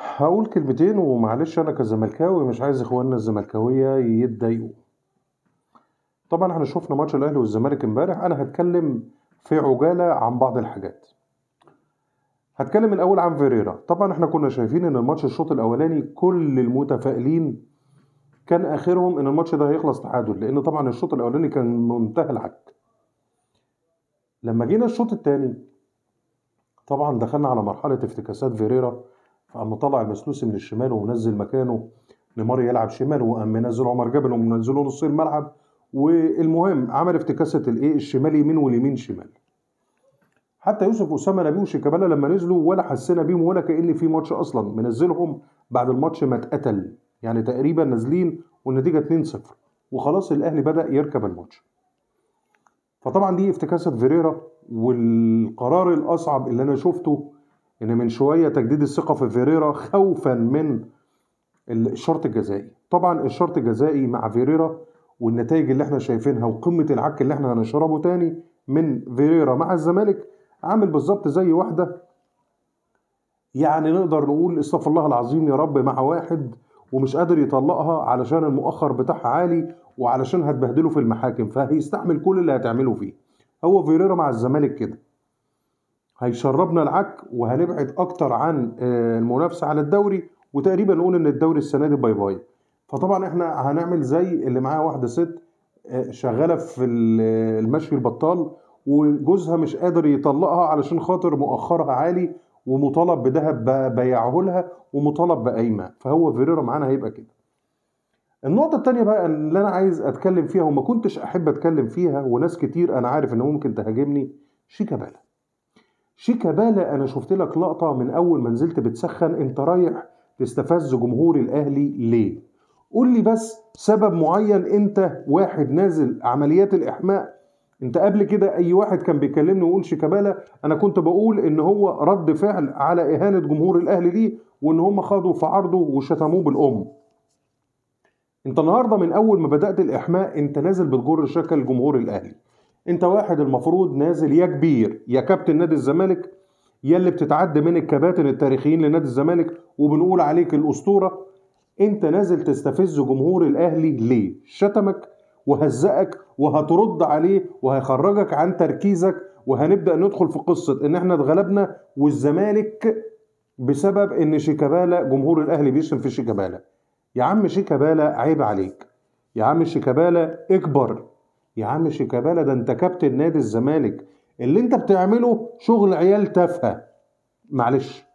هقول كلمتين ومعلش انا كزملكاوي مش عايز اخواننا الزملكاويه يتضايقوا. طبعا احنا شفنا ماتش الاهلي والزمالك امبارح. انا هتكلم في عجاله عن بعض الحاجات. هتكلم الاول عن فيريرا. طبعا احنا كنا شايفين ان الماتش الشوط الاولاني كل المتفائلين كان اخرهم ان الماتش ده هيخلص تعادل، لان طبعا الشوط الاولاني كان منتهى العك. لما جينا الشوط الثاني طبعا دخلنا على مرحله افتكاسات فيريرا، فقام مطلع المسلوسي من الشمال ومنزل مكانه نيمار يلعب شمال، وقام منزل عمر جابر ومنزله نص الملعب. والمهم عمل افتكاسه الشمال يمين واليمين شمال. حتى يوسف اسامه نبيه وشيكابالا لما نزلوا ولا حسينا بيهم ولا كأن في ماتش اصلا، منزلهم بعد الماتش ما اتقتل، يعني تقريبا نازلين والنتيجه 2-0 وخلاص الاهلي بدأ يركب الماتش. فطبعا دي افتكاسه فيريرا. والقرار الاصعب اللي انا شفته ان من شويه تجديد الثقه في فيريرا خوفا من الشرط الجزائي. طبعا الشرط الجزائي مع فيريرا والنتائج اللي احنا شايفينها وقمه العك اللي احنا هنشربه تاني من فيريرا مع الزمالك عامل بالظبط زي واحده، يعني نقدر نقول استغفر الله العظيم يا رب، مع واحد ومش قادر يطلقها علشان المؤخر بتاعها عالي وعلشان هتبهدله في المحاكم، فهيستحمل كل اللي هتعمله فيه. هو فيريرا مع الزمالك كده هيشربنا العك وهنبعد اكتر عن المنافسه على الدوري، وتقريبا نقول ان الدوري السنه دي باي باي. فطبعا احنا هنعمل زي اللي معاها واحده ست شغاله في المشي البطال وجوزها مش قادر يطلقها علشان خاطر مؤخرها عالي ومطالب بذهب بيعه لها ومطالب بقايمه. فهو فيريرا معانا هيبقى كده. النقطة التانية بقى اللي أنا عايز أتكلم فيها وما كنتش أحب أتكلم فيها وناس كتير أنا عارف إن ممكن تهاجمني، شيكابالا. شيكابالا انا شفت لك لقطه من اول ما نزلت بتسخن، انت رايح تستفز جمهور الاهلي ليه؟ قول لي بس سبب معين. انت واحد نازل عمليات الاحماء. انت قبل كده اي واحد كان بيكلمني ويقول شيكابالا انا كنت بقول ان هو رد فعل على اهانه جمهور الاهلي ليه وان هم خدوا في عرضه وشتموه بالام. انت النهارده من اول ما بدات الاحماء انت نازل بتجر شكل جمهور الاهلي. انت واحد المفروض نازل يا كبير يا كابتن نادي الزمالك يا اللي بتتعد من الكباتن التاريخيين لنادي الزمالك وبنقول عليك الاسطوره. انت نازل تستفز جمهور الاهلي ليه؟ شتمك وهزقك وهترد عليه وهيخرجك عن تركيزك، وهنبدا ندخل في قصه ان احنا اتغلبنا والزمالك بسبب ان شيكابالا جمهور الاهلي بيشتم في شيكابالا. يا عم شيكابالا عيب عليك. يا عم شيكابالا اكبر. يا عم شيكابالا ده انت كابتن نادي الزمالك. اللي انت بتعمله شغل عيال تافهه. معلش